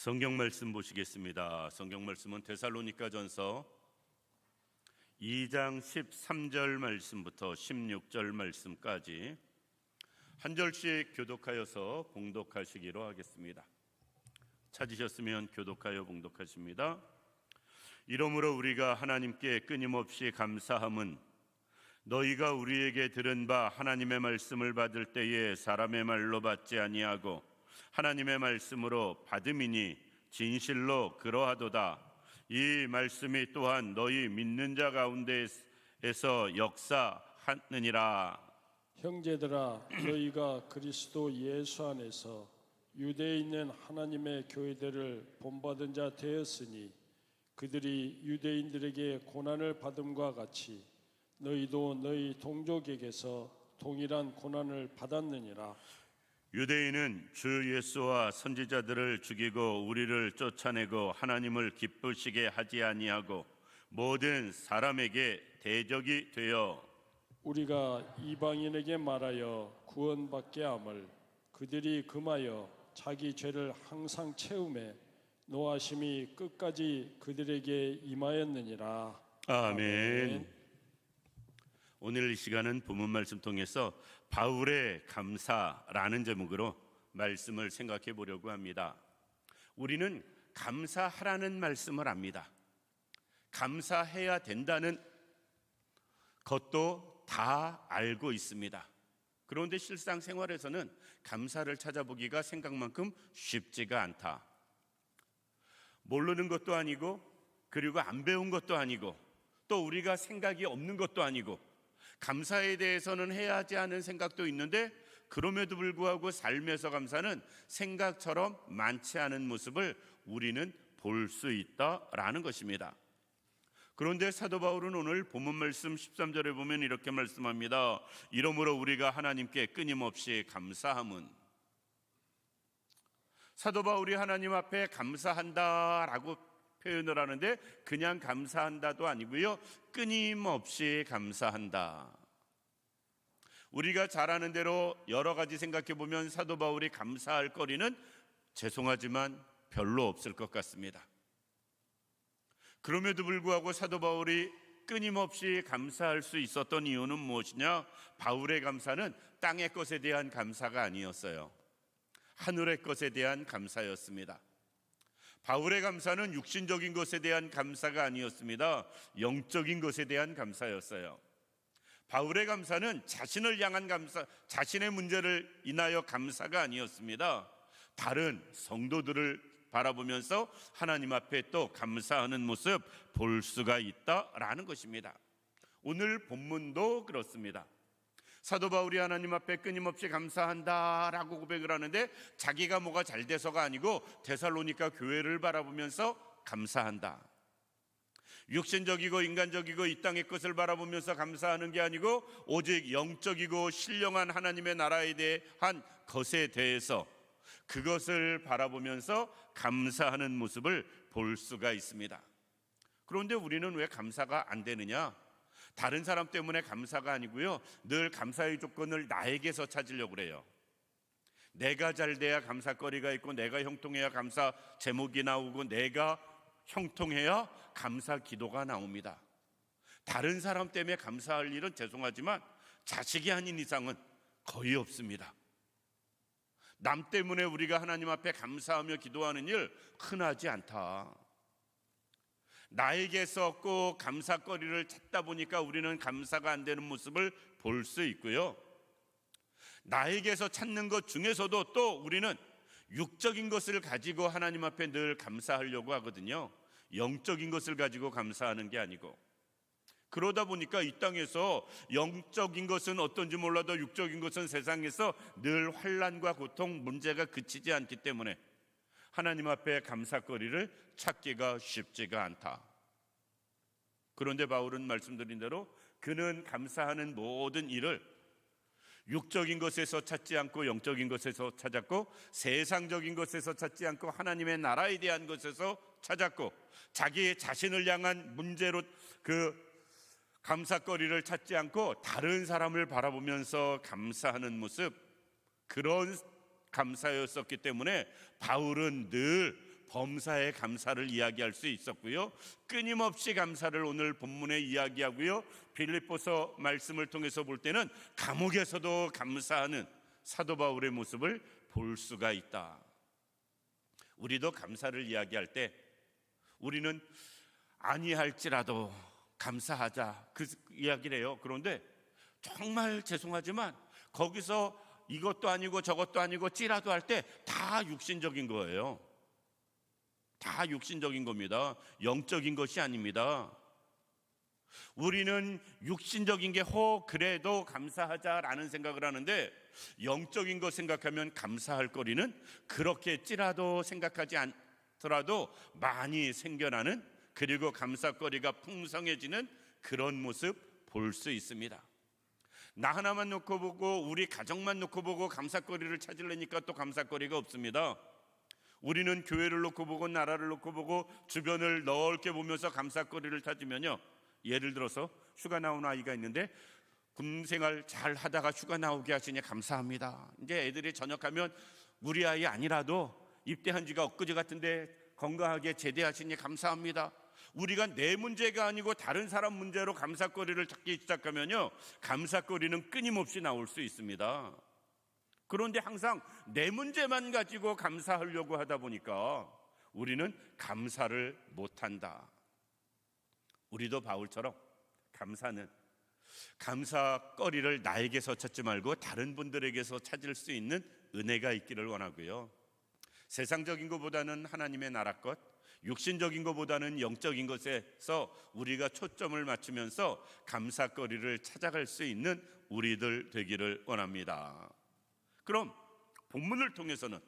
성경 말씀 보시겠습니다. 성경 말씀은 데살로니가전서 2장 13절 말씀부터 16절 말씀까지 한 절씩 교독하여서 봉독하시기로 하겠습니다. 찾으셨으면 교독하여 봉독하십니다. 이러므로 우리가 하나님께 끊임없이 감사함은 너희가 우리에게 들은 바 하나님의 말씀을 받을 때에 사람의 말로 받지 아니하고 하나님의 말씀으로 받음이니 진실로 그러하도다. 이 말씀이 또한 너희 믿는 자 가운데에서 역사하느니라. 형제들아, 너희가 그리스도 예수 안에서 유대에 있는 하나님의 교회들을 본받은 자 되었으니 그들이 유대인들에게 고난을 받음과 같이 너희도 너희 동족에게서 동일한 고난을 받았느니라. 유대인은 주 예수와 선지자들을 죽이고 우리를 쫓아내고 하나님을 기쁘시게 하지 아니하고 모든 사람에게 대적이 되어 우리가 이방인에게 말하여 구원받게 함을 그들이 금하여 자기 죄를 항상 채우매 노하심이 끝까지 그들에게 임하였느니라. 아멘. 오늘 이 시간은 본문 말씀 통해서 바울의 감사라는 제목으로 말씀을 생각해 보려고 합니다. 우리는 감사하라는 말씀을 압니다. 감사해야 된다는 것도 다 알고 있습니다. 그런데 실상생활에서는 감사를 찾아보기가 생각만큼 쉽지가 않다. 모르는 것도 아니고 그리고 안 배운 것도 아니고 또 우리가 생각이 없는 것도 아니고 감사에 대해서는 해야 하지 않은 생각도 있는데 그럼에도 불구하고 삶에서 감사는 생각처럼 많지 않은 모습을 우리는 볼 수 있다라는 것입니다. 그런데 사도 바울은 오늘 본문 말씀 13절에 보면 이렇게 말씀합니다. 이러므로 우리가 하나님께 끊임없이 감사함은, 사도 바울이 하나님 앞에 감사한다라고 표현을 하는데 그냥 감사한다도 아니고요, 끊임없이 감사한다. 우리가 잘 아는 대로 여러 가지 생각해 보면 사도 바울이 감사할 거리는 죄송하지만 별로 없을 것 같습니다. 그럼에도 불구하고 사도 바울이 끊임없이 감사할 수 있었던 이유는 무엇이냐? 바울의 감사는 땅의 것에 대한 감사가 아니었어요. 하늘의 것에 대한 감사였습니다. 바울의 감사는 육신적인 것에 대한 감사가 아니었습니다. 영적인 것에 대한 감사였어요. 바울의 감사는 자신을 향한 감사, 자신의 문제를 인하여 감사가 아니었습니다. 다른 성도들을 바라보면서 하나님 앞에 또 감사하는 모습 볼 수가 있다라는 것입니다. 오늘 본문도 그렇습니다. 사도 바울이 하나님 앞에 끊임없이 감사한다라고 고백을 하는데 자기가 뭐가 잘 돼서가 아니고 데살로니가 교회를 바라보면서 감사한다. 육신적이고 인간적이고 이 땅의 것을 바라보면서 감사하는 게 아니고 오직 영적이고 신령한 하나님의 나라에 대한 것에 대해서 그것을 바라보면서 감사하는 모습을 볼 수가 있습니다. 그런데 우리는 왜 감사가 안 되느냐? 다른 사람 때문에 감사가 아니고요, 늘 감사의 조건을 나에게서 찾으려고 그래요. 내가 잘 돼야 감사거리가 있고 내가 형통해야 감사 제목이 나오고 내가 형통해야 감사 기도가 나옵니다. 다른 사람 때문에 감사할 일은 죄송하지만 자식이 아닌 이상은 거의 없습니다. 남 때문에 우리가 하나님 앞에 감사하며 기도하는 일 흔하지 않다. 나에게서 꼭 감사거리를 찾다 보니까 우리는 감사가 안 되는 모습을 볼 수 있고요, 나에게서 찾는 것 중에서도 또 우리는 육적인 것을 가지고 하나님 앞에 늘 감사하려고 하거든요. 영적인 것을 가지고 감사하는 게 아니고. 그러다 보니까 이 땅에서 영적인 것은 어떤지 몰라도 육적인 것은 세상에서 늘 환난과 고통, 문제가 그치지 않기 때문에 하나님 앞에 감사거리를 찾기가 쉽지가 않다. 그런데 바울은 말씀드린 대로 그는 감사하는 모든 일을 육적인 것에서 찾지 않고 영적인 것에서 찾았고 세상적인 것에서 찾지 않고 하나님의 나라에 대한 것에서 찾았고 자기 자신을 향한 문제로 그 감사거리를 찾지 않고 다른 사람을 바라보면서 감사하는 모습, 그런 감사였었기 때문에 바울은 늘 범사에 감사를 이야기할 수 있었고요. 끊임없이 감사를 오늘 본문에 이야기하고요. 빌립보서 말씀을 통해서 볼 때는 감옥에서도 감사하는 사도 바울의 모습을 볼 수가 있다. 우리도 감사를 이야기할 때 우리는 아니할지라도 감사하자 그 이야기를 해요. 그런데 정말 죄송하지만 거기서 이것도 아니고 저것도 아니고 찌라도 할 때 다 육신적인 거예요. 다 육신적인 겁니다. 영적인 것이 아닙니다. 우리는 육신적인 게 그래도 감사하자라는 생각을 하는데 영적인 것 생각하면 감사할 거리는 그렇게 찌라도 생각하지 않더라도 많이 생겨나는, 그리고 감사거리가 풍성해지는 그런 모습 볼 수 있습니다. 나 하나만 놓고 보고 우리 가정만 놓고 보고 감사거리를 찾으려니까 또 감사거리가 없습니다. 우리는 교회를 놓고 보고 나라를 놓고 보고 주변을 넓게 보면서 감사거리를 찾으면요, 예를 들어서 휴가 나온 아이가 있는데 군생활 잘 하다가 휴가 나오게 하시니 감사합니다. 이제 애들이 전역하면 우리 아이 아니라도 입대한 지가 엊그제 같은데 건강하게 제대하시니 감사합니다. 우리가 내 문제가 아니고 다른 사람 문제로 감사거리를 찾기 시작하면요, 감사거리는 끊임없이 나올 수 있습니다. 그런데 항상 내 문제만 가지고 감사하려고 하다 보니까 우리는 감사를 못한다. 우리도 바울처럼 감사거리를 나에게서 찾지 말고 다른 분들에게서 찾을 수 있는 은혜가 있기를 원하고요. 세상적인 것보다는 하나님의 나라 것, 육신적인 것보다는 영적인 것에서 우리가 초점을 맞추면서 감사거리를 찾아갈 수 있는 우리들 되기를 원합니다. 그럼 본문을 통해서는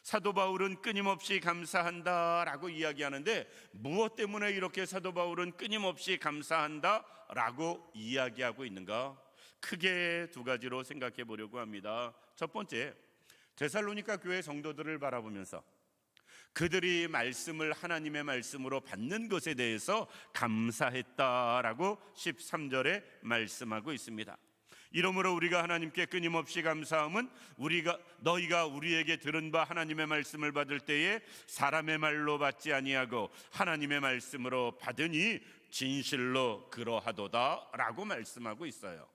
사도 바울은 끊임없이 감사한다라고 이야기하는데 무엇 때문에 이렇게 사도 바울은 끊임없이 감사한다라고 이야기하고 있는가? 크게 두 가지로 생각해 보려고 합니다. 첫 번째, 데살로니가 교회 성도들을 바라보면서 그들이 말씀을 하나님의 말씀으로 받는 것에 대해서 감사했다라고 13절에 말씀하고 있습니다. 이러므로 우리가 하나님께 끊임없이 감사함은 너희가 우리에게 들은 바 하나님의 말씀을 받을 때에 사람의 말로 받지 아니하고 하나님의 말씀으로 받으니 진실로 그러하도다 라고 말씀하고 있어요.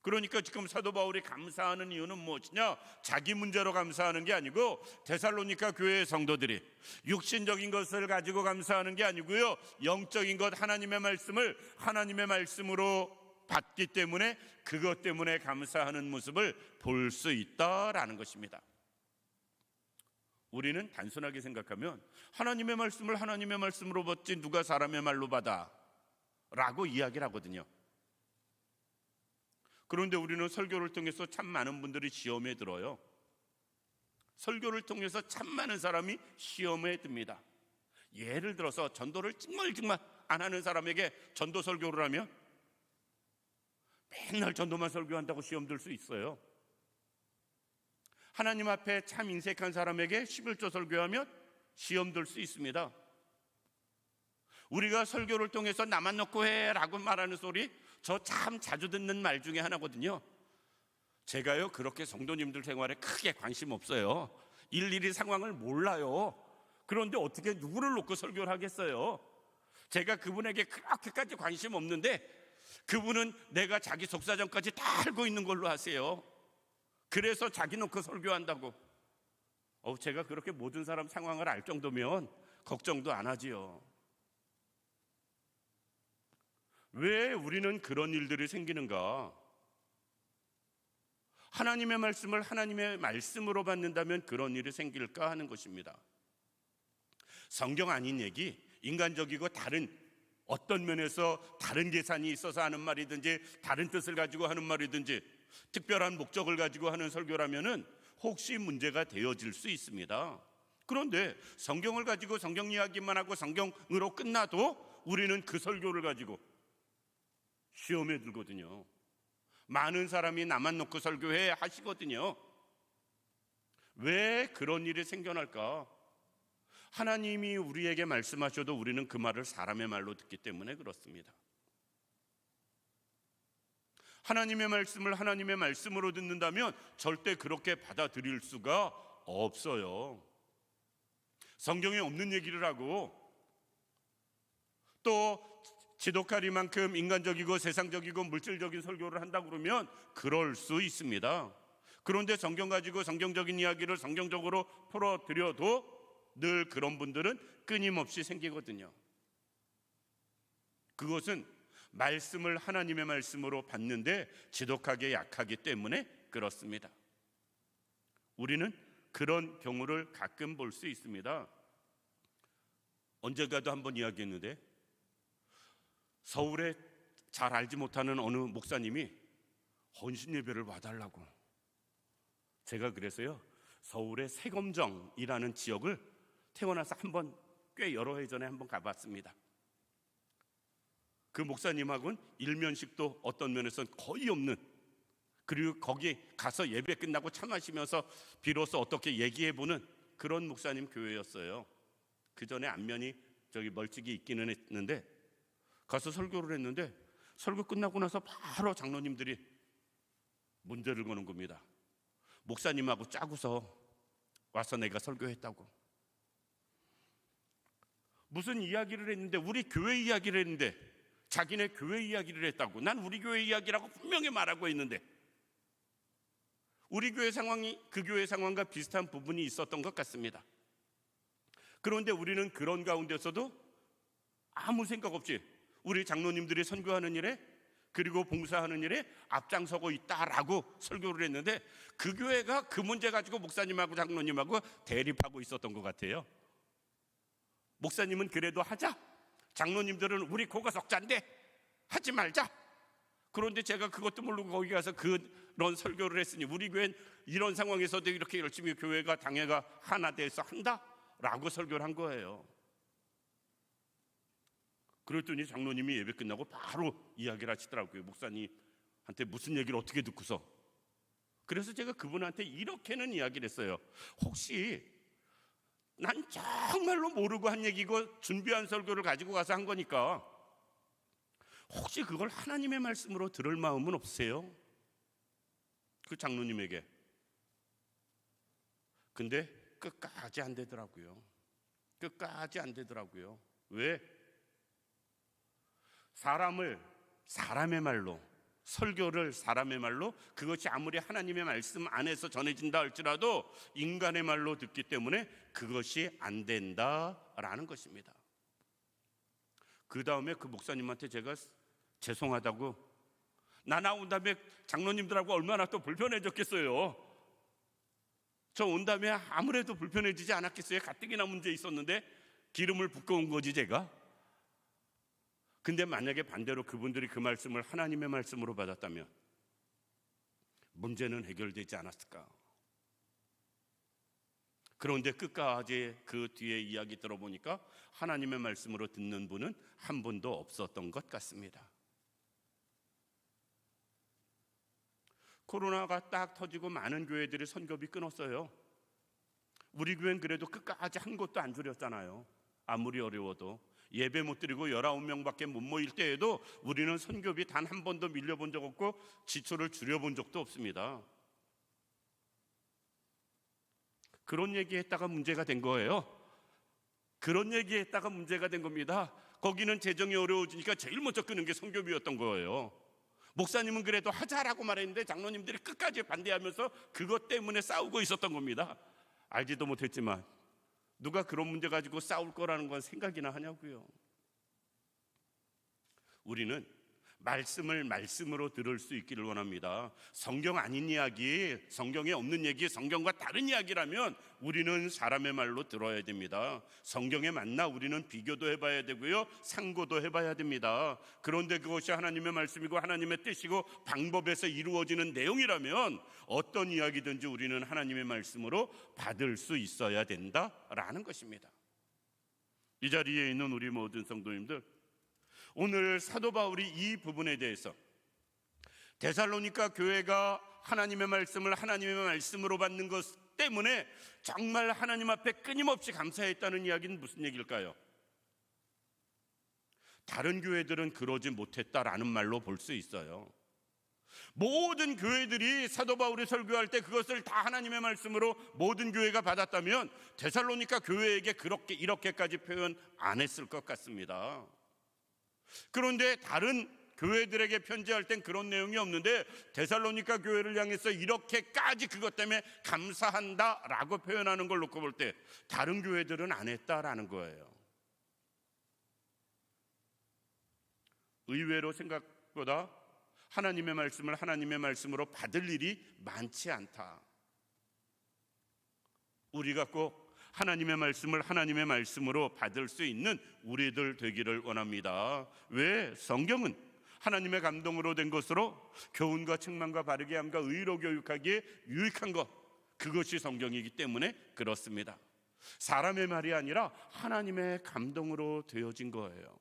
그러니까 지금 사도 바울이 감사하는 이유는 무엇이냐? 자기 문제로 감사하는 게 아니고 데살로니가 교회의 성도들이 육신적인 것을 가지고 감사하는 게 아니고요, 영적인 것 하나님의 말씀을 하나님의 말씀으로 받기 때문에 그것 때문에 감사하는 모습을 볼 수 있다라는 것입니다. 우리는 단순하게 생각하면 하나님의 말씀을 하나님의 말씀으로 받지 누가 사람의 말로 받아 라고 이야기를 하거든요. 그런데 우리는 설교를 통해서 참 많은 분들이 시험에 들어요. 설교를 통해서 참 많은 사람이 시험에 듭니다. 예를 들어서 전도를 정말 안 하는 사람에게 전도 설교를 하면 맨날 전도만 설교한다고 시험 들 수 있어요. 하나님 앞에 참 인색한 사람에게 11조 설교하면 시험 들 수 있습니다. 우리가 설교를 통해서 나만 놓고 해라고 말하는 소리, 저 참 자주 듣는 말 중에 하나거든요. 제가요 그렇게 성도님들 생활에 크게 관심 없어요. 일일이 상황을 몰라요. 그런데 어떻게 누구를 놓고 설교를 하겠어요? 제가 그분에게 그렇게까지 관심 없는데 그분은 내가 자기 속사정까지 다 알고 있는 걸로 하세요. 그래서 자기 놓고 설교한다고. 제가 그렇게 모든 사람 상황을 알 정도면 걱정도 안 하지요. 왜 우리는 그런 일들이 생기는가? 하나님의 말씀을 하나님의 말씀으로 받는다면 그런 일이 생길까 하는 것입니다. 성경 아닌 얘기, 인간적이고 다른 어떤 면에서 다른 계산이 있어서 하는 말이든지 다른 뜻을 가지고 하는 말이든지 특별한 목적을 가지고 하는 설교라면은 혹시 문제가 되어질 수 있습니다. 그런데 성경을 가지고 성경 이야기만 하고 성경으로 끝나도 우리는 그 설교를 가지고 시험에 들거든요. 많은 사람이 나만 놓고 설교해 하시거든요. 왜 그런 일이 생겨날까? 하나님이 우리에게 말씀하셔도 우리는 그 말을 사람의 말로 듣기 때문에 그렇습니다. 하나님의 말씀을 하나님의 말씀으로 듣는다면 절대 그렇게 받아들일 수가 없어요. 성경에 없는 얘기를 하고 또 지독하리만큼 인간적이고 세상적이고 물질적인 설교를 한다 그러면 그럴 수 있습니다. 그런데 성경 가지고 성경적인 이야기를 성경적으로 풀어드려도 늘 그런 분들은 끊임없이 생기거든요. 그것은 말씀을 하나님의 말씀으로 받는데 지독하게 약하기 때문에 그렇습니다. 우리는 그런 경우를 가끔 볼 수 있습니다. 언젠가도 한번 이야기했는데 서울에 잘 알지 못하는 어느 목사님이 헌신 예배를 와달라고. 제가 그래서요 서울의 세검정이라는 지역을 태어나서 한번 꽤 여러 해 전에 한번 가봤습니다. 그 목사님하고는 일면식도 어떤 면에서는 거의 없는, 그리고 거기 가서 예배 끝나고 차 마시면서 비로소 어떻게 얘기해보는 그런 목사님 교회였어요. 그 전에 안면이 멀찍이 있기는 했는데 가서 설교를 했는데 설교 끝나고 나서 바로 장로님들이 문제를 거는 겁니다. 목사님하고 짜고서 와서 내가 설교했다고. 무슨 이야기를 했는데, 우리 교회 이야기를 했는데 자기네 교회 이야기를 했다고. 난 우리 교회 이야기라고 분명히 말하고 있는데 우리 교회 상황이 그 교회 상황과 비슷한 부분이 있었던 것 같습니다. 그런데 우리는 그런 가운데서도 아무 생각 없이 우리 장로님들이 선교하는 일에 그리고 봉사하는 일에 앞장서고 있다라고 설교를 했는데 그 교회가 그 문제 가지고 목사님하고 장로님하고 대립하고 있었던 것 같아요. 목사님은 그래도 하자, 장로님들은 우리 고가석자인데 하지 말자. 그런데 제가 그것도 모르고 거기 가서 그런 설교를 했으니 우리 교회는 이런 상황에서도 이렇게 열심히 교회가 당회가 하나 돼서 한다라고 설교를 한 거예요. 그랬더니 장로님이 예배 끝나고 바로 이야기를 하시더라고요. 목사님한테 무슨 얘기를 어떻게 듣고서. 그래서 제가 그분한테 이렇게는 이야기를 했어요. 혹시 난 정말로 모르고 한 얘기고 준비한 설교를 가지고 가서 한 거니까 혹시 그걸 하나님의 말씀으로 들을 마음은 없으세요? 그 장로님에게. 근데 끝까지 안 되더라고요. 끝까지 안 되더라고요. 왜? 사람의 말로, 설교를 사람의 말로, 그것이 아무리 하나님의 말씀 안에서 전해진다 할지라도 인간의 말로 듣기 때문에 그것이 안 된다라는 것입니다. 그 다음에 그 목사님한테 제가 죄송하다고, 나 나온 다음에 장로님들하고 얼마나 또 불편해졌겠어요. 저 온 다음에 아무래도 불편해지지 않았겠어요. 가뜩이나 문제 있었는데 기름을 붓고 온 거지 제가. 근데 만약에 반대로 그분들이 그 말씀을 하나님의 말씀으로 받았다면 문제는 해결되지 않았을까? 그런데 끝까지 그 뒤에 이야기 들어보니까 하나님의 말씀으로 듣는 분은 한 분도 없었던 것 같습니다. 코로나가 딱 터지고 많은 교회들이 선교비 끊었어요. 우리 교회는 그래도 끝까지 한 곳도 안 줄였잖아요. 아무리 어려워도. 예배 못 드리고 19명밖에 못 모일 때에도 우리는 선교비 단 한 번도 밀려본 적 없고 지출을 줄여본 적도 없습니다. 그런 얘기했다가 문제가 된 거예요. 그런 얘기했다가 문제가 된 겁니다. 거기는 재정이 어려워지니까 제일 먼저 끄는 게 선교비였던 거예요. 목사님은 그래도 하자라고 말했는데 장로님들이 끝까지 반대하면서 그것 때문에 싸우고 있었던 겁니다. 알지도 못했지만 누가 그런 문제 가지고 싸울 거라는 건 생각이나 하냐고요. 우리는 말씀을 말씀으로 들을 수 있기를 원합니다. 성경 아닌 이야기, 성경에 없는 얘기, 성경과 다른 이야기라면 우리는 사람의 말로 들어야 됩니다. 성경에 맞나 우리는 비교도 해봐야 되고요, 상고도 해봐야 됩니다. 그런데 그것이 하나님의 말씀이고 하나님의 뜻이고 방법에서 이루어지는 내용이라면 어떤 이야기든지 우리는 하나님의 말씀으로 받을 수 있어야 된다라는 것입니다. 이 자리에 있는 우리 모든 성도님들, 오늘 사도 바울이 이 부분에 대해서 데살로니가 교회가 하나님의 말씀을 하나님의 말씀으로 받는 것 때문에 정말 하나님 앞에 끊임없이 감사했다는 이야기는 무슨 얘기일까요? 다른 교회들은 그러지 못했다라는 말로 볼 수 있어요. 모든 교회들이 사도 바울이 설교할 때 그것을 다 하나님의 말씀으로 모든 교회가 받았다면 데살로니가 교회에게 그렇게 이렇게까지 표현 안 했을 것 같습니다. 그런데 다른 교회들에게 편지할 땐 그런 내용이 없는데 데살로니가 교회를 향해서 이렇게까지 그것 때문에 감사한다라고 표현하는 걸 놓고 볼 때 다른 교회들은 안 했다라는 거예요. 의외로 생각보다 하나님의 말씀을 하나님의 말씀으로 받을 일이 많지 않다. 우리가 꼭 하나님의 말씀을 하나님의 말씀으로 받을 수 있는 우리들 되기를 원합니다. 왜? 성경은 하나님의 감동으로 된 것으로 교훈과 책망과 바르게 함과 의로 교육하기에 유익한 것, 그것이 성경이기 때문에 그렇습니다. 사람의 말이 아니라 하나님의 감동으로 되어진 거예요.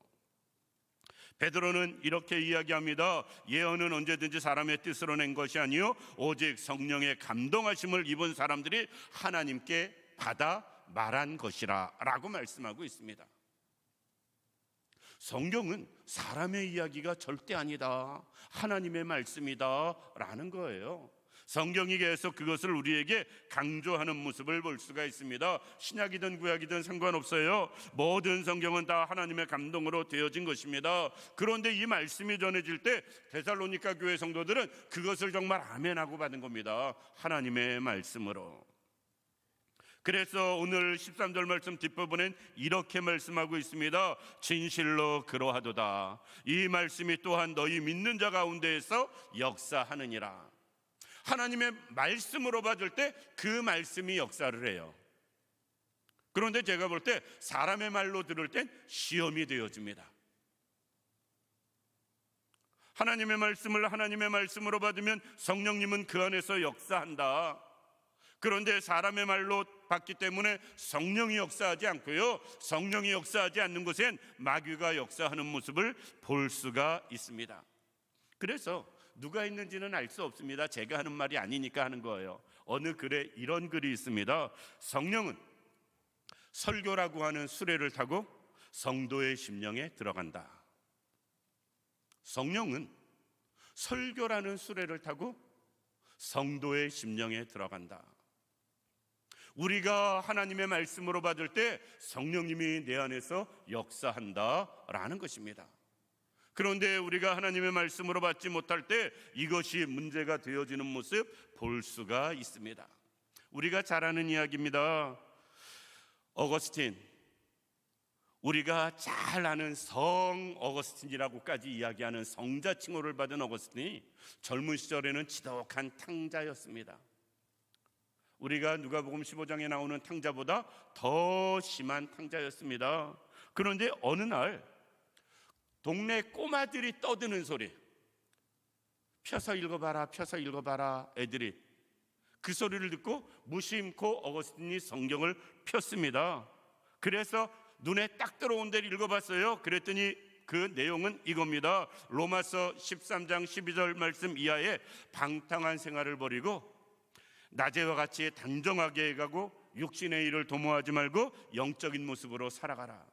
베드로는 이렇게 이야기합니다. 예언은 언제든지 사람의 뜻으로 낸 것이 아니요 오직 성령의 감동하심을 입은 사람들이 하나님께 받아 말한 것이라 라고 말씀하고 있습니다. 성경은 사람의 이야기가 절대 아니다, 하나님의 말씀이다 라는 거예요. 성경이 계속 그것을 우리에게 강조하는 모습을 볼 수가 있습니다. 신약이든 구약이든 상관없어요. 모든 성경은 다 하나님의 감동으로 되어진 것입니다. 그런데 이 말씀이 전해질 때 데살로니가 교회 성도들은 그것을 정말 아멘하고 받은 겁니다. 하나님의 말씀으로. 그래서 오늘 13절 말씀 뒷부분엔 이렇게 말씀하고 있습니다. 진실로 그러하도다. 이 말씀이 또한 너희 믿는 자 가운데에서 역사하느니라. 하나님의 말씀으로 받을 때 그 말씀이 역사를 해요. 그런데 제가 볼 때 사람의 말로 들을 땐 시험이 되어집니다. 하나님의 말씀을 하나님의 말씀으로 받으면 성령님은 그 안에서 역사한다. 그런데 사람의 말로 받기 때문에 성령이 역사하지 않고요, 성령이 역사하지 않는 곳엔 마귀가 역사하는 모습을 볼 수가 있습니다. 그래서 누가 있는지는 알 수 없습니다. 제가 하는 말이 아니니까 하는 거예요. 어느 글에 이런 글이 있습니다. 성령은 설교라고 하는 수레를 타고 성도의 심령에 들어간다. 성령은 설교라는 수레를 타고 성도의 심령에 들어간다. 우리가 하나님의 말씀으로 받을 때 성령님이 내 안에서 역사한다라는 것입니다. 그런데 우리가 하나님의 말씀으로 받지 못할 때 이것이 문제가 되어지는 모습 볼 수가 있습니다. 우리가 잘 아는 이야기입니다. 어거스틴, 우리가 잘 아는 성 어거스틴이라고까지 이야기하는 성자 칭호를 받은 어거스틴이 젊은 시절에는 지독한 탕자였습니다. 우리가 누가복음 15장에 나오는 탕자보다 더 심한 탕자였습니다. 그런데 어느 날 동네 꼬마들이 떠드는 소리, 펴서 읽어봐라 펴서 읽어봐라, 애들이 그 소리를 듣고 무심코 어거스틴이 성경을 폈습니다. 그래서 눈에 딱 들어온 데를 읽어봤어요. 그랬더니 그 내용은 이겁니다. 로마서 13장 12절 말씀 이하에 방탕한 생활을 버리고 낮에와 같이 단정하게 해가고 육신의 일을 도모하지 말고 영적인 모습으로 살아가라.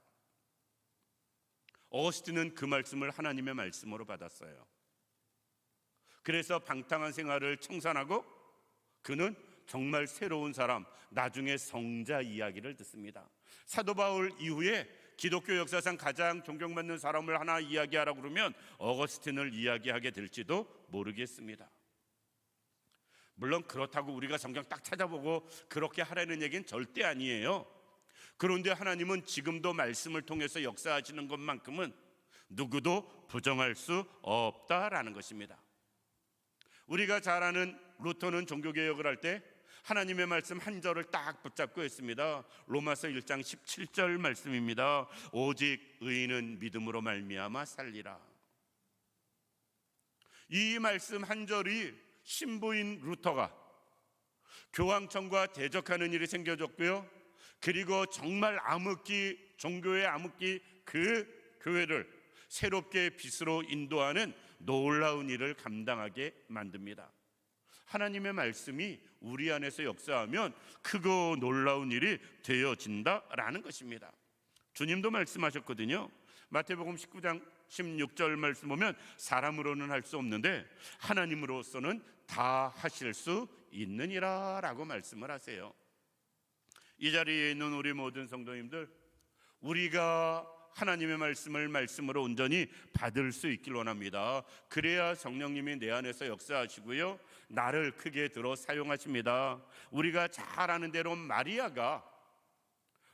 어거스틴은 그 말씀을 하나님의 말씀으로 받았어요. 그래서 방탕한 생활을 청산하고 그는 정말 새로운 사람, 나중에 성자 이야기를 듣습니다. 사도 바울 이후에 기독교 역사상 가장 존경받는 사람을 하나 이야기하라고 그러면 어거스틴을 이야기하게 될지도 모르겠습니다. 물론 그렇다고 우리가 성경 딱 찾아보고 그렇게 하라는 얘기는 절대 아니에요. 그런데 하나님은 지금도 말씀을 통해서 역사하시는 것만큼은 누구도 부정할 수 없다라는 것입니다. 우리가 잘 아는 루터는 종교개혁을 할 때 하나님의 말씀 한 절을 딱 붙잡고 했습니다. 로마서 1장 17절 말씀입니다. 오직 의인은 믿음으로 말미암아 살리라. 이 말씀 한 절이 신부인 루터가 교황청과 대적하는 일이 생겨졌고요, 그리고 정말 암흑기, 종교의 암흑기 그 교회를 새롭게 빛으로 인도하는 놀라운 일을 감당하게 만듭니다. 하나님의 말씀이 우리 안에서 역사하면 크고 놀라운 일이 되어진다라는 것입니다. 주님도 말씀하셨거든요. 마태복음 19장 16절 말씀 보면 사람으로는 할 수 없는데 하나님으로서는 다 하실 수 있느니라 라고 말씀을 하세요. 이 자리에 있는 우리 모든 성도님들, 우리가 하나님의 말씀을 말씀으로 온전히 받을 수 있길 원합니다. 그래야 성령님이 내 안에서 역사하시고요, 나를 크게 들어 사용하십니다. 우리가 잘 아는 대로 마리아가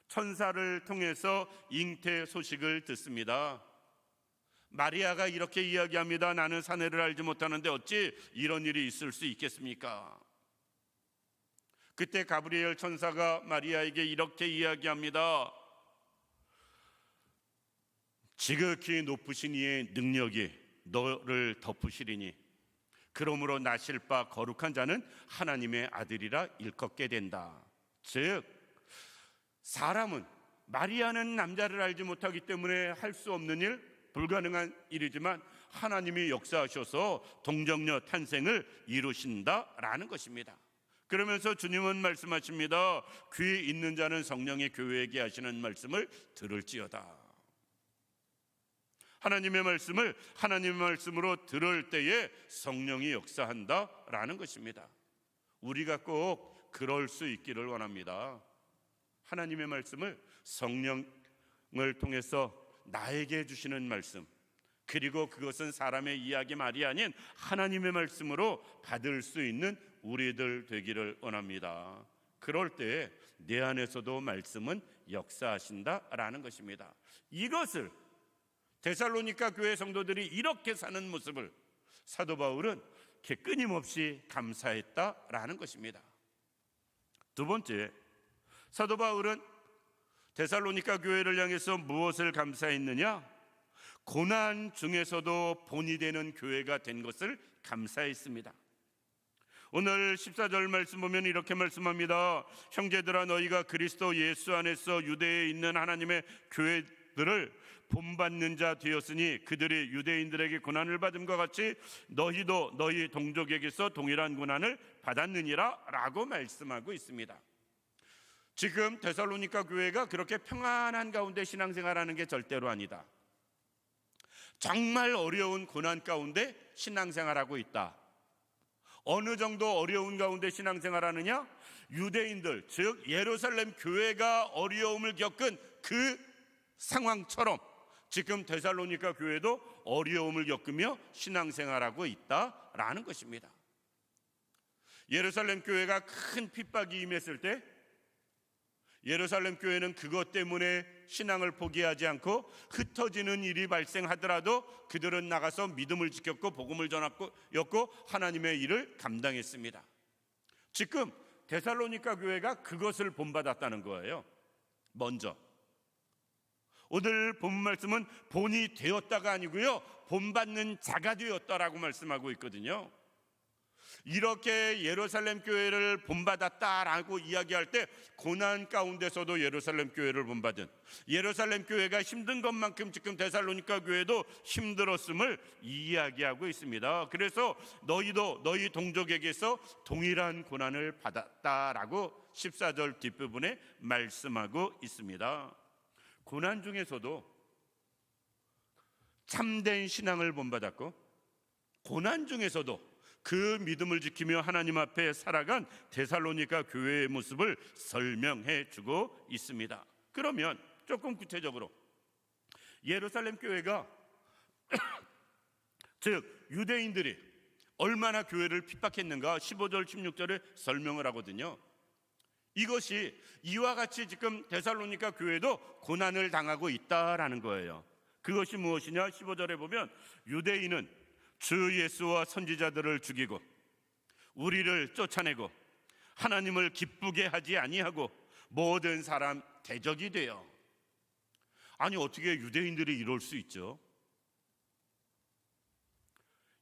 천사를 통해서 잉태 소식을 듣습니다. 마리아가 이렇게 이야기합니다. 나는 사내를 알지 못하는데 어찌 이런 일이 있을 수 있겠습니까? 그때 가브리엘 천사가 마리아에게 이렇게 이야기합니다. 지극히 높으신 이의 능력이 너를 덮으시리니 그러므로 나실 바 거룩한 자는 하나님의 아들이라 일컫게 된다. 즉 사람은, 마리아는 남자를 알지 못하기 때문에 할 수 없는 일, 불가능한 일이지만 하나님이 역사하셔서 동정녀 탄생을 이루신다라는 것입니다. 그러면서 주님은 말씀하십니다. 귀 있는 자는 성령의 교회에게 하시는 말씀을 들을지어다. 하나님의 말씀을 하나님의 말씀으로 들을 때에 성령이 역사한다라는 것입니다. 우리가 꼭 그럴 수 있기를 원합니다. 하나님의 말씀을 성령을 통해서 나에게 주시는 말씀, 그리고 그것은 사람의 이야기 말이 아닌 하나님의 말씀으로 받을 수 있는 우리들 되기를 원합니다. 그럴 때 내 안에서도 말씀은 역사하신다라는 것입니다. 이것을 데살로니가 교회 성도들이 이렇게 사는 모습을 사도 바울은 끊임없이 감사했다라는 것입니다. 두 번째, 사도 바울은 데살로니가 교회를 향해서 무엇을 감사했느냐? 고난 중에서도 본이 되는 교회가 된 것을 감사했습니다. 오늘 14절 말씀 보면 이렇게 말씀합니다. 형제들아, 너희가 그리스도 예수 안에서 유대에 있는 하나님의 교회들을 본받는 자 되었으니 그들이 유대인들에게 고난을 받음과 같이 너희도 너희 동족에게서 동일한 고난을 받았느니라 라고 말씀하고 있습니다. 지금 데살로니가 교회가 그렇게 평안한 가운데 신앙생활하는 게 절대로 아니다. 정말 어려운 고난 가운데 신앙생활하고 있다. 어느 정도 어려운 가운데 신앙생활하느냐? 유대인들, 즉 예루살렘 교회가 어려움을 겪은 그 상황처럼 지금 데살로니가 교회도 어려움을 겪으며 신앙생활하고 있다라는 것입니다. 예루살렘 교회가 큰 핍박이 임했을 때 예루살렘 교회는 그것 때문에 신앙을 포기하지 않고 흩어지는 일이 발생하더라도 그들은 나가서 믿음을 지켰고 복음을 전하였고 하나님의 일을 감당했습니다. 지금 데살로니가 교회가 그것을 본받았다는 거예요. 먼저 오늘 본 말씀은 본이 되었다가 아니고요, 본받는 자가 되었다라고 말씀하고 있거든요. 이렇게 예루살렘 교회를 본받았다라고 이야기할 때 고난 가운데서도 예루살렘 교회를 본받은, 예루살렘 교회가 힘든 것만큼 지금 데살로니가 교회도 힘들었음을 이야기하고 있습니다. 그래서 너희도 너희 동족에게서 동일한 고난을 받았다라고 14절 뒷부분에 말씀하고 있습니다. 고난 중에서도 참된 신앙을 본받았고 고난 중에서도 그 믿음을 지키며 하나님 앞에 살아간 데살로니가 교회의 모습을 설명해 주고 있습니다. 그러면 조금 구체적으로 예루살렘 교회가 즉 유대인들이 얼마나 교회를 핍박했는가 15절 16절에 설명을 하거든요. 이것이 이와 같이 지금 데살로니가 교회도 고난을 당하고 있다라는 거예요. 그것이 무엇이냐? 15절에 보면 유대인은 주 예수와 선지자들을 죽이고 우리를 쫓아내고 하나님을 기쁘게 하지 아니하고 모든 사람 대적이 되어. 아니 어떻게 유대인들이 이럴 수 있죠?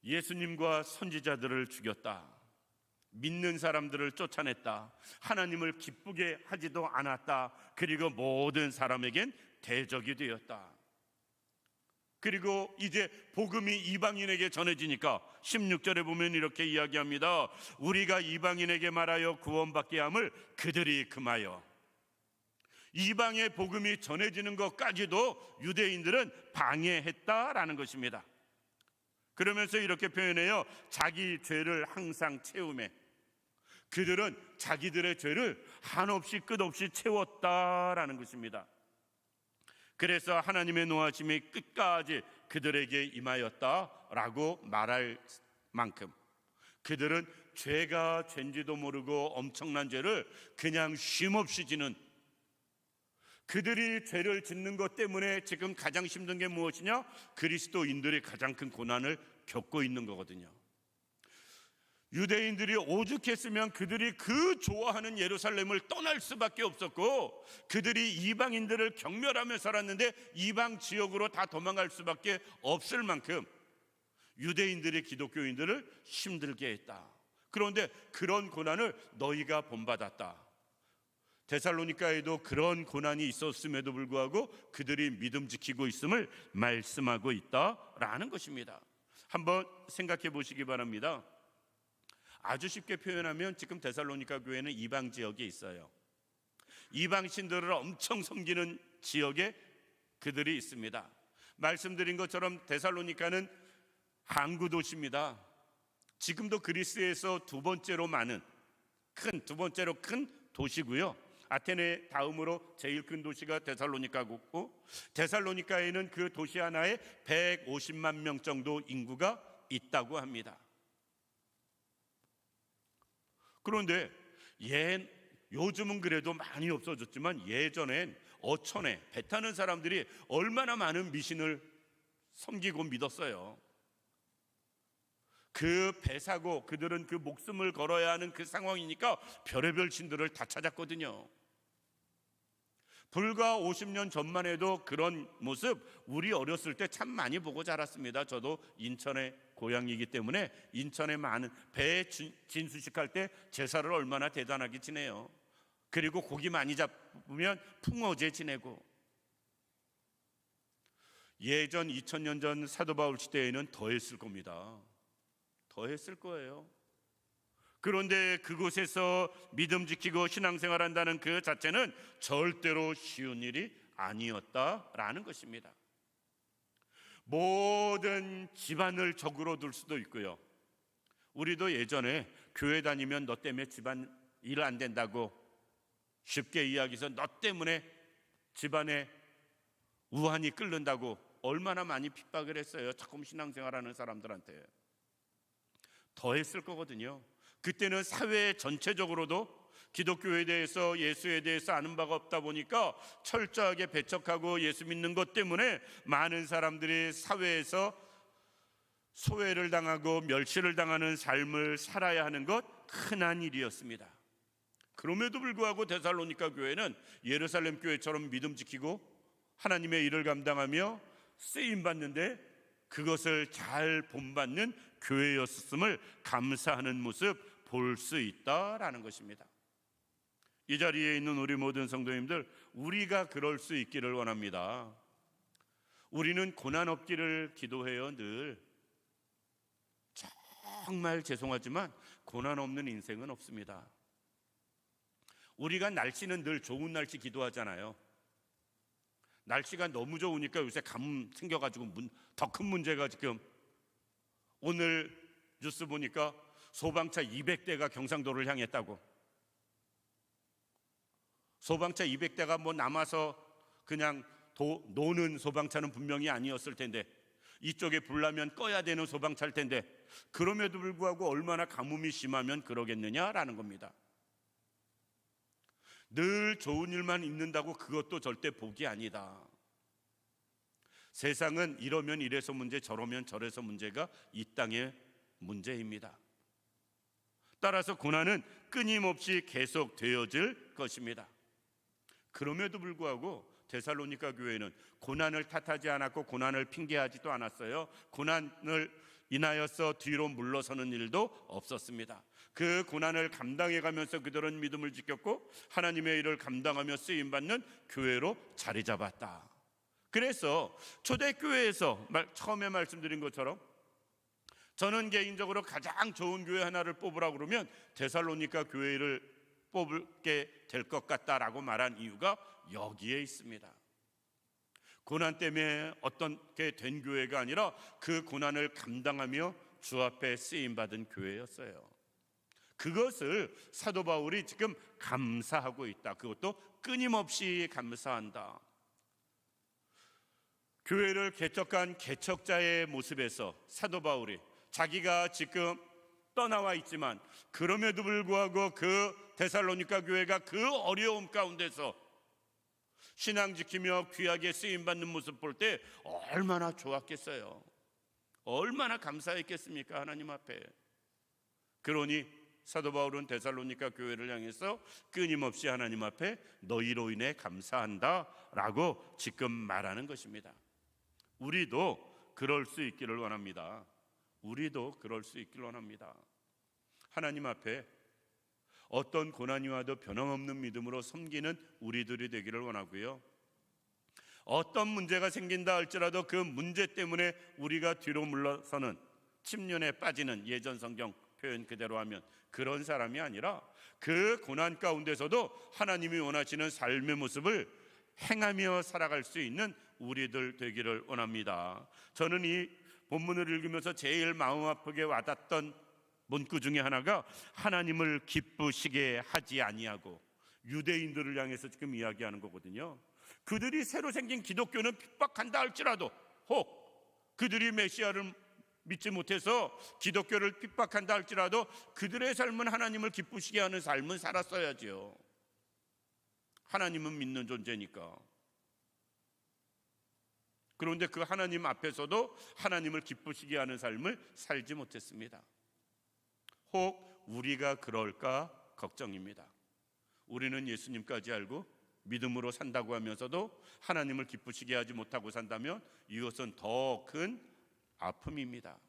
예수님과 선지자들을 죽였다, 믿는 사람들을 쫓아냈다, 하나님을 기쁘게 하지도 않았다, 그리고 모든 사람에겐 대적이 되었다. 그리고 이제 복음이 이방인에게 전해지니까 16절에 보면 이렇게 이야기합니다. 우리가 이방인에게 말하여 구원받게 함을 그들이 금하여. 이방의 복음이 전해지는 것까지도 유대인들은 방해했다라는 것입니다. 그러면서 이렇게 표현해요. 자기 죄를 항상 채우매. 그들은 자기들의 죄를 한없이 끝없이 채웠다라는 것입니다. 그래서 하나님의 노하심이 끝까지 그들에게 임하였다라고 말할 만큼 그들은 죄가 죄인지도 모르고 엄청난 죄를 그냥 쉼없이 지는, 그들이 죄를 짓는 것 때문에 지금 가장 힘든 게 무엇이냐? 그리스도인들이 가장 큰 고난을 겪고 있는 거거든요. 유대인들이 오죽했으면 그들이 그 좋아하는 예루살렘을 떠날 수밖에 없었고, 그들이 이방인들을 경멸하며 살았는데 이방 지역으로 다 도망갈 수밖에 없을 만큼 유대인들이 기독교인들을 힘들게 했다. 그런데 그런 고난을 너희가 본받았다. 데살로니가에도 그런 고난이 있었음에도 불구하고 그들이 믿음 지키고 있음을 말씀하고 있다라는 것입니다. 한번 생각해 보시기 바랍니다. 아주 쉽게 표현하면 지금 데살로니가 교회는 이방 지역에 있어요. 이방 신들을 엄청 섬기는 지역에 그들이 있습니다. 말씀드린 것처럼 데살로니가는 항구 도시입니다. 지금도 그리스에서 두 번째로 큰 도시고요. 아테네 다음으로 제일 큰 도시가 데살로니가고, 데살로니가에는 그 도시 하나에 150만 명 정도 인구가 있다고 합니다. 그런데 요즘은 그래도 많이 없어졌지만 예전엔 어촌에 배 타는 사람들이 얼마나 많은 미신을 섬기고 믿었어요. 그 배 사고 그들은 그 목숨을 걸어야 하는 그 상황이니까 별의별 신들을 다 찾았거든요. 불과 50년 전만 해도 그런 모습 우리 어렸을 때 참 많이 보고 자랐습니다. 저도 인천의 고향이기 때문에 인천에 많은 배 진수식할 때 제사를 얼마나 대단하게 지내요. 그리고 고기 많이 잡으면 풍어제 지내고. 예전 2000년 전 사도 바울 시대에는 더 했을 겁니다. 더 했을 거예요. 그런데 그곳에서 믿음 지키고 신앙생활 한다는 그 자체는 절대로 쉬운 일이 아니었다라는 것입니다. 모든 집안을 적으로 둘 수도 있고요. 우리도 예전에 교회 다니면 너 때문에 집안 일 안 된다고 쉽게 이야기해서 너 때문에 집안에 우환이 끓는다고 얼마나 많이 핍박을 했어요. 조금 신앙생활하는 사람들한테. 더 했을 거거든요. 그때는 사회 전체적으로도 기독교에 대해서, 예수에 대해서 아는 바가 없다 보니까 철저하게 배척하고 예수 믿는 것 때문에 많은 사람들이 사회에서 소외를 당하고 멸시를 당하는 삶을 살아야 하는 것 흔한 일이었습니다. 그럼에도 불구하고 데살로니가 교회는 예루살렘 교회처럼 믿음 지키고 하나님의 일을 감당하며 쓰임 받는데 그것을 잘 본받는 교회였음을 감사하는 모습 볼 수 있다라는 것입니다. 이 자리에 있는 우리 모든 성도님들, 우리가 그럴 수 있기를 원합니다. 우리는 고난 없기를 기도해요. 늘. 정말 죄송하지만 고난 없는 인생은 없습니다. 우리가 날씨는 늘 좋은 날씨 기도하잖아요. 날씨가 너무 좋으니까 요새 가뭄 생겨가지고 더 큰 문제가 지금, 오늘 뉴스 보니까 소방차 200대가 경상도를 향했다고. 소방차 200대가 뭐 남아서 그냥 노는 소방차는 분명히 아니었을 텐데, 이쪽에 불나면 꺼야 되는 소방차일 텐데, 그럼에도 불구하고 얼마나 가뭄이 심하면 그러겠느냐라는 겁니다. 늘 좋은 일만 있는다고 그것도 절대 복이 아니다. 세상은 이러면 이래서 문제, 저러면 저래서 문제가 이 땅의 문제입니다. 따라서 고난은 끊임없이 계속되어질 것입니다. 그럼에도 불구하고 데살로니가 교회는 고난을 탓하지 않았고 고난을 핑계하지도 않았어요. 고난을 인하여서 뒤로 물러서는 일도 없었습니다. 그 고난을 감당해가면서 그들은 믿음을 지켰고 하나님의 일을 감당하며 쓰임받는 교회로 자리 잡았다. 그래서 초대교회에서 처음에 말씀드린 것처럼 저는 개인적으로 가장 좋은 교회 하나를 뽑으라고 그러면 데살로니가 교회를 뽑게 될 것 같다라고 말한 이유가 여기에 있습니다. 고난 때문에 어떻게 된 교회가 아니라 그 고난을 감당하며 주 앞에 쓰임받은 교회였어요. 그것을 사도 바울이 지금 감사하고 있다. 그것도 끊임없이 감사한다. 교회를 개척한 개척자의 모습에서 사도 바울이 자기가 지금 떠나와 있지만 그럼에도 불구하고 그 데살로니가 교회가 그 어려움 가운데서 신앙 지키며 귀하게 쓰임받는 모습 볼 때 얼마나 좋았겠어요. 얼마나 감사했겠습니까, 하나님 앞에. 그러니 사도 바울은 데살로니가 교회를 향해서 끊임없이 하나님 앞에 너희로 인해 감사한다 라고 지금 말하는 것입니다. 우리도 그럴 수 있기를 원합니다. 우리도 그럴 수 있기를 원합니다. 하나님 앞에 어떤 고난이 와도 변함없는 믿음으로 섬기는 우리들이 되기를 원하고요. 어떤 문제가 생긴다 할지라도 그 문제 때문에 우리가 뒤로 물러서는, 침륜에 빠지는, 예전 성경 표현 그대로 하면 그런 사람이 아니라 그 고난 가운데서도 하나님이 원하시는 삶의 모습을 행하며 살아갈 수 있는 우리들 되기를 원합니다. 저는 이 본문을 읽으면서 제일 마음 아프게 와닿던 문구 중에 하나가 하나님을 기쁘시게 하지 아니하고, 유대인들을 향해서 지금 이야기하는 거거든요. 그들이 새로 생긴 기독교는 핍박한다 할지라도, 혹 그들이 메시아를 믿지 못해서 기독교를 핍박한다 할지라도 그들의 삶은 하나님을 기쁘시게 하는 삶을 살았어야지요. 하나님은 믿는 존재니까. 그런데 그 하나님 앞에서도 하나님을 기쁘시게 하는 삶을 살지 못했습니다. 혹 우리가 그럴까 걱정입니다. 우리는 예수님까지 알고 믿음으로 산다고 하면서도 하나님을 기쁘시게 하지 못하고 산다면 이것은 더 큰 아픔입니다.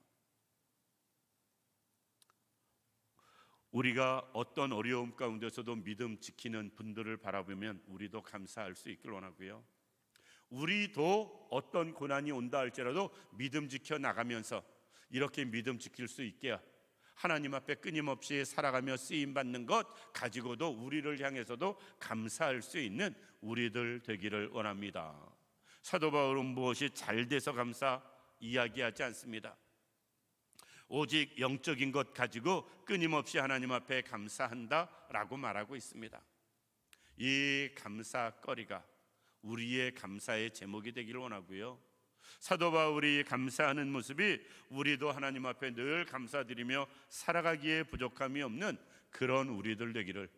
우리가 어떤 어려움 가운데서도 믿음 지키는 분들을 바라보면 우리도 감사할 수 있길 원하고요. 우리도 어떤 고난이 온다 할지라도 믿음 지켜 나가면서 이렇게 믿음 지킬 수 있게 하나님 앞에 끊임없이 살아가며 쓰임받는 것 가지고도 우리를 향해서도 감사할 수 있는 우리들 되기를 원합니다. 사도 바울은 무엇이 잘 돼서 감사 이야기하지 않습니다. 오직 영적인 것 가지고 끊임없이 하나님 앞에 감사한다라고 말하고 있습니다. 이 감사거리가 우리의 감사의 제목이 되기를 원하고요. 사도 바울이 감사하는 모습이 우리도 하나님 앞에 늘 감사드리며 살아가기에 부족함이 없는 그런 우리들 되기를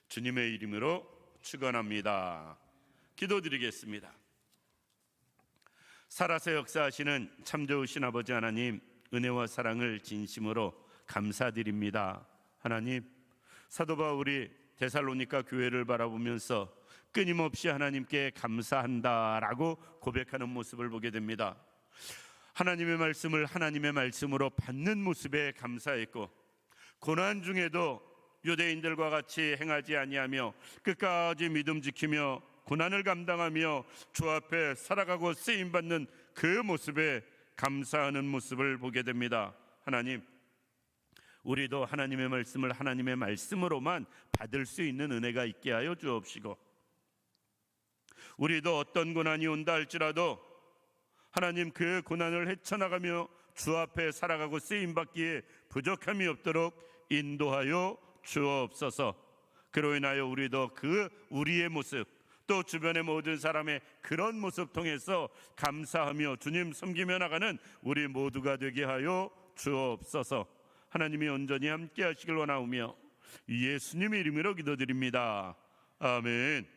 주님의 이름으로 축원합니다. 기도드리겠습니다. 살아서 역사하시는 참 좋으신 아버지 하나님, 은혜와 사랑을 진심으로 감사드립니다. 하나님, 사도 바울이 데살로니가 교회를 바라보면서 끊임없이 하나님께 감사한다라고 고백하는 모습을 보게 됩니다. 하나님의 말씀을 하나님의 말씀으로 받는 모습에 감사했고, 고난 중에도 유대인들과 같이 행하지 아니하며 끝까지 믿음 지키며 고난을 감당하며 주 앞에 살아가고 쓰임받는 그 모습에 감사하는 모습을 보게 됩니다. 하나님, 우리도 하나님의 말씀을 하나님의 말씀으로만 받을 수 있는 은혜가 있게 하여 주옵시고, 우리도 어떤 고난이 온다 할지라도 하나님 그 고난을 헤쳐나가며 주 앞에 살아가고 쓰임받기에 부족함이 없도록 인도하여 주옵소서. 그로 인하여 우리도 그 우리의 모습, 또 주변의 모든 사람의 그런 모습 통해서 감사하며 주님 섬기며 나가는 우리 모두가 되게 하여 주옵소서. 하나님이 온전히 함께 하시길 원하오며 예수님의 이름으로 기도드립니다. 아멘.